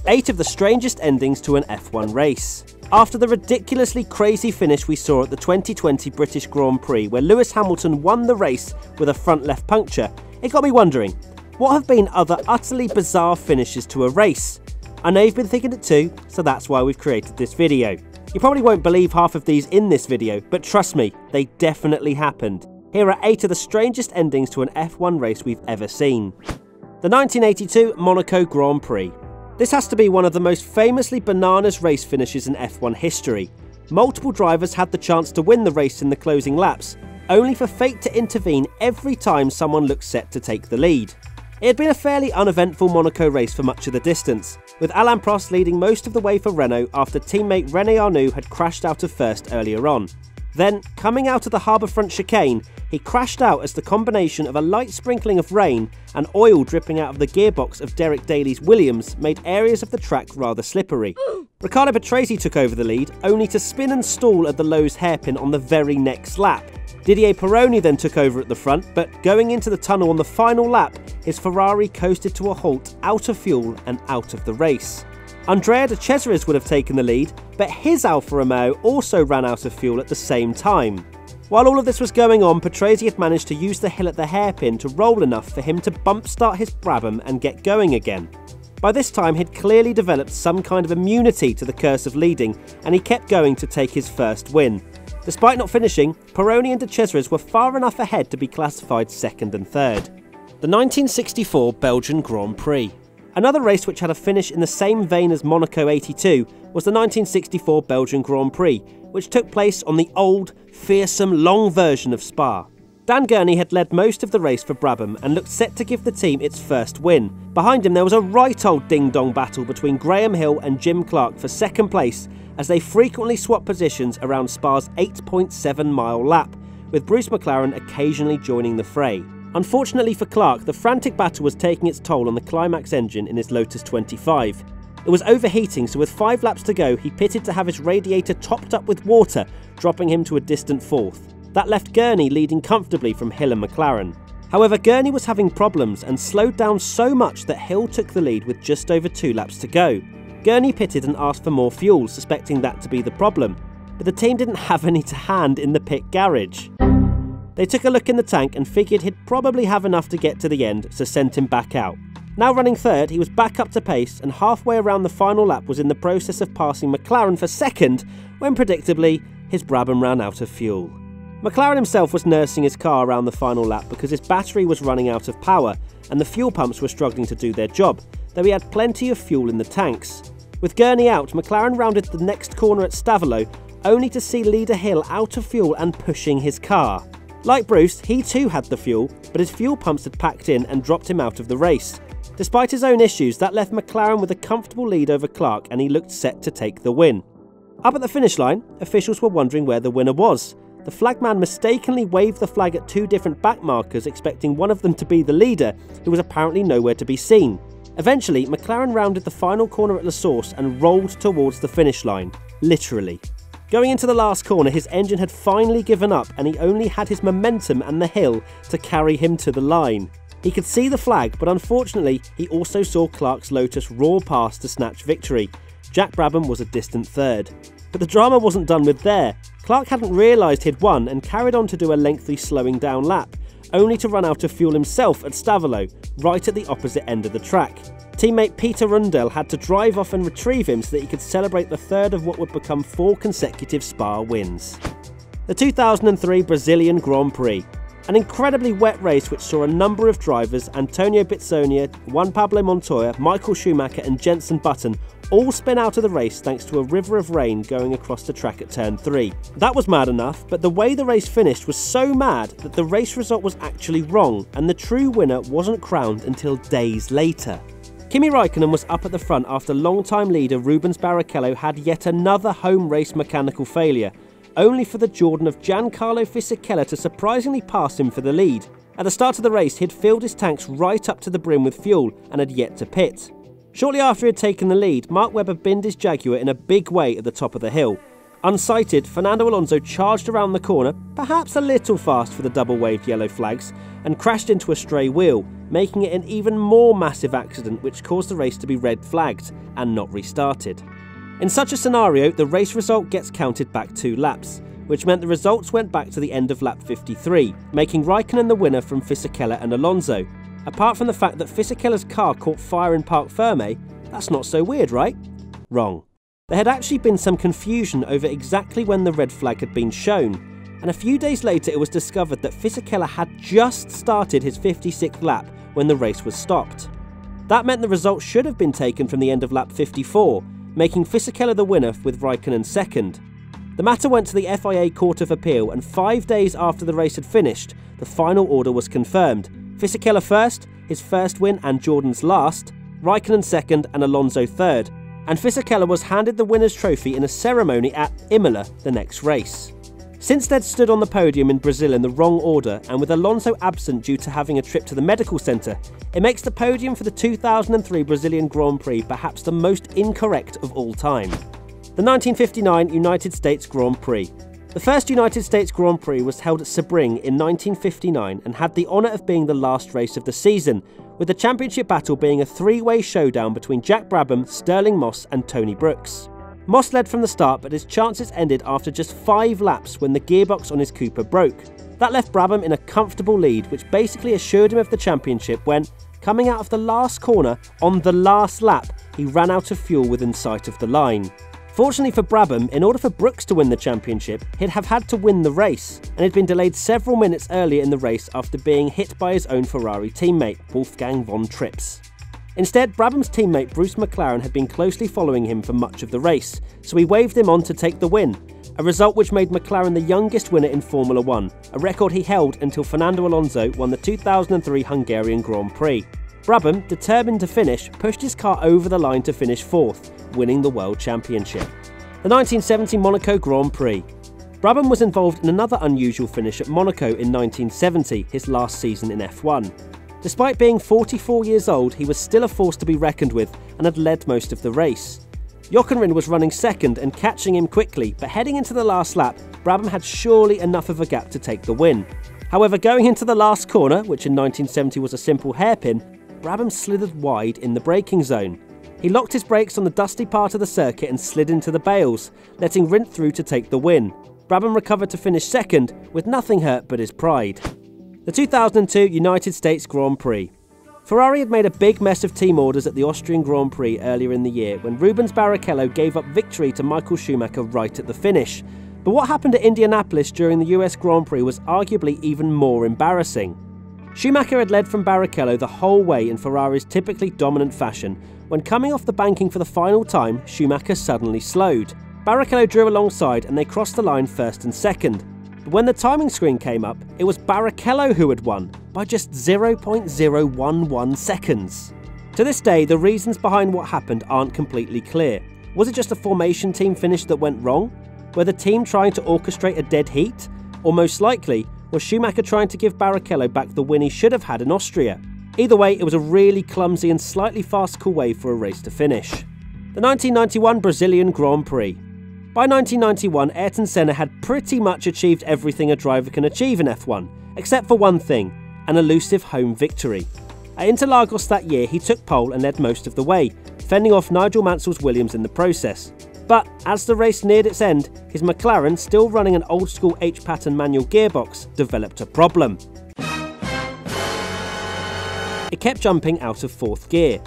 8 of the strangest endings to an F1 race. After the ridiculously crazy finish we saw at the 2020 British Grand Prix, where Lewis Hamilton won the race with a front left puncture, it got me wondering, what have been other utterly bizarre finishes to a race? I know you've been thinking it too, so that's why we've created this video. You probably won't believe half of these in this video, but trust me, they definitely happened. Here are 8 of the strangest endings to an F1 race we've ever seen. The 1982 Monaco Grand Prix. This has to be one of the most famously bananas race finishes in F1 history. Multiple drivers had the chance to win the race in the closing laps, only for fate to intervene every time someone looked set to take the lead. It had been a fairly uneventful Monaco race for much of the distance, with Alain Prost leading most of the way for Renault after teammate René Arnoux had crashed out of first earlier on. Then, coming out of the harbourfront chicane, he crashed out as the combination of a light sprinkling of rain and oil dripping out of the gearbox of Derek Daly's Williams made areas of the track rather slippery. Riccardo Patrese took over the lead, only to spin and stall at the Lowe's hairpin on the very next lap. Didier Pironi then took over at the front, but going into the tunnel on the final lap, his Ferrari coasted to a halt, out of fuel and out of the race. Andrea de Cesaris would have taken the lead, but his Alfa Romeo also ran out of fuel at the same time. While all of this was going on, Patrese had managed to use the hill at the hairpin to roll enough for him to bump start his Brabham and get going again. By this time, he'd clearly developed some kind of immunity to the curse of leading, and he kept going to take his first win. Despite not finishing, Pironi and de Cesaris were far enough ahead to be classified second and third. The 1964 Belgian Grand Prix. Another race which had a finish in the same vein as Monaco 82 was the 1964 Belgian Grand Prix, which took place on the old, fearsome, long version of Spa. Dan Gurney had led most of the race for Brabham and looked set to give the team its first win. Behind him there was a right old ding-dong battle between Graham Hill and Jim Clark for second place as they frequently swapped positions around Spa's 8.7-mile lap, with Bruce McLaren occasionally joining the fray. Unfortunately for Clark, the frantic battle was taking its toll on the Climax engine in his Lotus 25. It was overheating, so with 5 laps to go, he pitted to have his radiator topped up with water, dropping him to a distant 4th. That left Gurney leading comfortably from Hill and McLaren. However, Gurney was having problems and slowed down so much that Hill took the lead with just over 2 laps to go. Gurney pitted and asked for more fuel, suspecting that to be the problem, but the team didn't have any to hand in the pit garage. They took a look in the tank and figured he'd probably have enough to get to the end, so sent him back out. Now running third, he was back up to pace and halfway around the final lap was in the process of passing McLaren for second when, predictably, his Brabham ran out of fuel. McLaren himself was nursing his car around the final lap because his battery was running out of power and the fuel pumps were struggling to do their job, though he had plenty of fuel in the tanks. With Gurney out, McLaren rounded the next corner at Stavelot, only to see leader Hill out of fuel and pushing his car. Like Bruce, he too had the fuel, but his fuel pumps had packed in and dropped him out of the race. Despite his own issues, that left McLaren with a comfortable lead over Clark and he looked set to take the win. Up at the finish line, officials were wondering where the winner was. The flagman mistakenly waved the flag at 2 different back markers, expecting one of them to be the leader, who was apparently nowhere to be seen. Eventually, McLaren rounded the final corner at La Source and rolled towards the finish line. Literally. Going into the last corner, his engine had finally given up and he only had his momentum and the hill to carry him to the line. He could see the flag, but unfortunately, he also saw Clark's Lotus roar past to snatch victory. Jack Brabham was a distant third. But the drama wasn't done with there. Clark hadn't realised he'd won and carried on to do a lengthy slowing down lap, only to run out of fuel himself at Stavelot, right at the opposite end of the track. Teammate Peter Rundell had to drive off and retrieve him so that he could celebrate the third of what would become 4 consecutive Spa wins. The 2003 Brazilian Grand Prix. An incredibly wet race which saw a number of drivers, Antonio Bizzonia, Juan Pablo Montoya, Michael Schumacher and Jenson Button, all spin out of the race thanks to a river of rain going across the track at turn 3. That was mad enough, but the way the race finished was so mad that the race result was actually wrong and the true winner wasn't crowned until days later. Kimi Raikkonen was up at the front after longtime leader Rubens Barrichello had yet another home race mechanical failure, only for the Jordan of Giancarlo Fisichella to surprisingly pass him for the lead. At the start of the race, he'd filled his tanks right up to the brim with fuel and had yet to pit. Shortly after he had taken the lead, Mark Webber binned his Jaguar in a big way at the top of the hill. Unsighted, Fernando Alonso charged around the corner, perhaps a little fast for the double-waved yellow flags, and crashed into a stray wheel, making it an even more massive accident which caused the race to be red flagged and not restarted. In such a scenario, the race result gets counted back 2 laps, which meant the results went back to the end of lap 53, making Raikkonen the winner from Fisichella and Alonso. Apart from the fact that Fisichella's car caught fire in Parc Fermé, that's not so weird, right? Wrong. There had actually been some confusion over exactly when the red flag had been shown, and a few days later it was discovered that Fisichella had just started his 56th lap when the race was stopped. That meant the result should have been taken from the end of lap 54, making Fisichella the winner with Raikkonen second. The matter went to the FIA Court of Appeal, and 5 days after the race had finished, the final order was confirmed. Fisichella first, his first win and Jordan's last, Raikkonen second and Alonso third, and Fisichella was handed the winner's trophy in a ceremony at Imola the next race. Since they'd stood on the podium in Brazil in the wrong order, and with Alonso absent due to having a trip to the medical centre, it makes the podium for the 2003 Brazilian Grand Prix perhaps the most incorrect of all time. The 1959 United States Grand Prix. The first United States Grand Prix was held at Sebring in 1959 and had the honour of being the last race of the season, with the championship battle being a 3-way showdown between Jack Brabham, Sterling Moss and Tony Brooks. Moss led from the start, but his chances ended after just 5 laps when the gearbox on his Cooper broke. That left Brabham in a comfortable lead, which basically assured him of the championship when, coming out of the last corner on the last lap, he ran out of fuel within sight of the line. Fortunately for Brabham, in order for Brooks to win the championship, he'd have had to win the race, and had been delayed several minutes earlier in the race after being hit by his own Ferrari teammate, Wolfgang von Trips. Instead, Brabham's teammate Bruce McLaren had been closely following him for much of the race, so he waved him on to take the win, a result which made McLaren the youngest winner in Formula 1, a record he held until Fernando Alonso won the 2003 Hungarian Grand Prix. Brabham, determined to finish, pushed his car over the line to finish 4th, winning the World Championship. The 1970 Monaco Grand Prix. Brabham was involved in another unusual finish at Monaco in 1970, his last season in F1. Despite being 44 years old, he was still a force to be reckoned with and had led most of the race. Jochenrin was running second and catching him quickly, but heading into the last lap, Brabham had surely enough of a gap to take the win. However, going into the last corner, which in 1970 was a simple hairpin, Brabham slithered wide in the braking zone. He locked his brakes on the dusty part of the circuit and slid into the bales, letting Rindt through to take the win. Brabham recovered to finish second, with nothing hurt but his pride. The 2002 United States Grand Prix. Ferrari had made a big mess of team orders at the Austrian Grand Prix earlier in the year when Rubens Barrichello gave up victory to Michael Schumacher right at the finish. But what happened at Indianapolis during the US Grand Prix was arguably even more embarrassing. Schumacher had led from Barrichello the whole way in Ferrari's typically dominant fashion. When coming off the banking for the final time, Schumacher suddenly slowed. Barrichello drew alongside and they crossed the line first and second. But when the timing screen came up, it was Barrichello who had won, by just 0.011 seconds. To this day, the reasons behind what happened aren't completely clear. Was it just a formation team finish that went wrong? Were the team trying to orchestrate a dead heat? Or most likely, was Schumacher trying to give Barrichello back the win he should have had in Austria? Either way, it was a really clumsy and slightly farcical way for a race to finish. The 1991 Brazilian Grand Prix. By 1991, Ayrton Senna had pretty much achieved everything a driver can achieve in F1, except for one thing, an elusive home victory. At Interlagos that year, he took pole and led most of the way, fending off Nigel Mansell's Williams in the process. But as the race neared its end, his McLaren, still running an old-school H-pattern manual gearbox, developed a problem. It kept jumping out of 4th gear.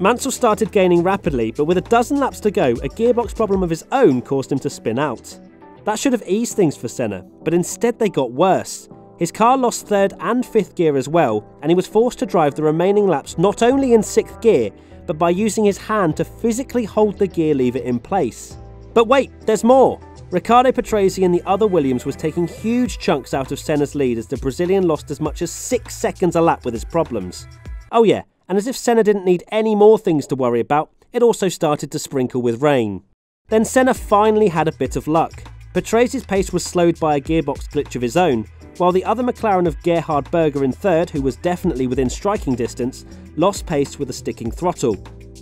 Mansell started gaining rapidly, but with a dozen laps to go, a gearbox problem of his own caused him to spin out. That should have eased things for Senna, but instead they got worse. His car lost 3rd and 5th gear as well, and he was forced to drive the remaining laps not only in 6th gear, but by using his hand to physically hold the gear lever in place. But wait, there's more! Riccardo Patrese and the other Williams was taking huge chunks out of Senna's lead as the Brazilian lost as much as 6 seconds a lap with his problems. Oh yeah, and as if Senna didn't need any more things to worry about, it also started to sprinkle with rain. Then Senna finally had a bit of luck. Patrese's pace was slowed by a gearbox glitch of his own, while the other McLaren of Gerhard Berger in 3rd, who was definitely within striking distance, lost pace with a sticking throttle.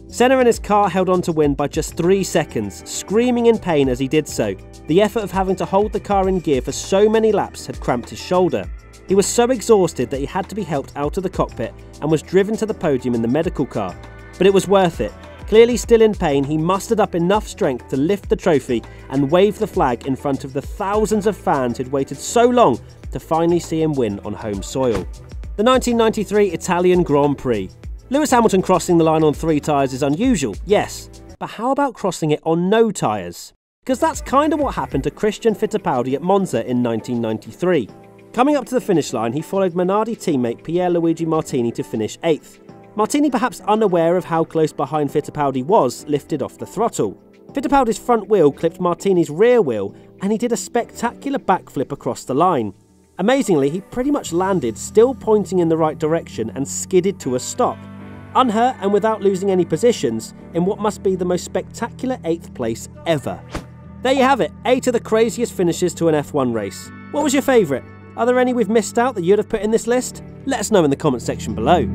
Senna and his car held on to win by just 3 seconds, screaming in pain as he did so. The effort of having to hold the car in gear for so many laps had cramped his shoulder. He was so exhausted that he had to be helped out of the cockpit and was driven to the podium in the medical car. But it was worth it. Clearly still in pain, he mustered up enough strength to lift the trophy and wave the flag in front of the thousands of fans who'd waited so long to finally see him win on home soil. The 1993 Italian Grand Prix. Lewis Hamilton crossing the line on 3 tyres is unusual, yes, but how about crossing it on no tyres? Because that's kind of what happened to Christian Fittipaldi at Monza in 1993. Coming up to the finish line, he followed Minardi teammate Pierluigi Martini to finish 8th. Martini, perhaps unaware of how close behind Fittipaldi was, lifted off the throttle. Fittipaldi's front wheel clipped Martini's rear wheel and he did a spectacular backflip across the line. Amazingly, he pretty much landed, still pointing in the right direction, and skidded to a stop. Unhurt and without losing any positions, in what must be the most spectacular 8th place ever. There you have it, 8 of the craziest finishes to an F1 race. What was your favourite? Are there any we've missed out that you'd have put in this list? Let us know in the comment section below.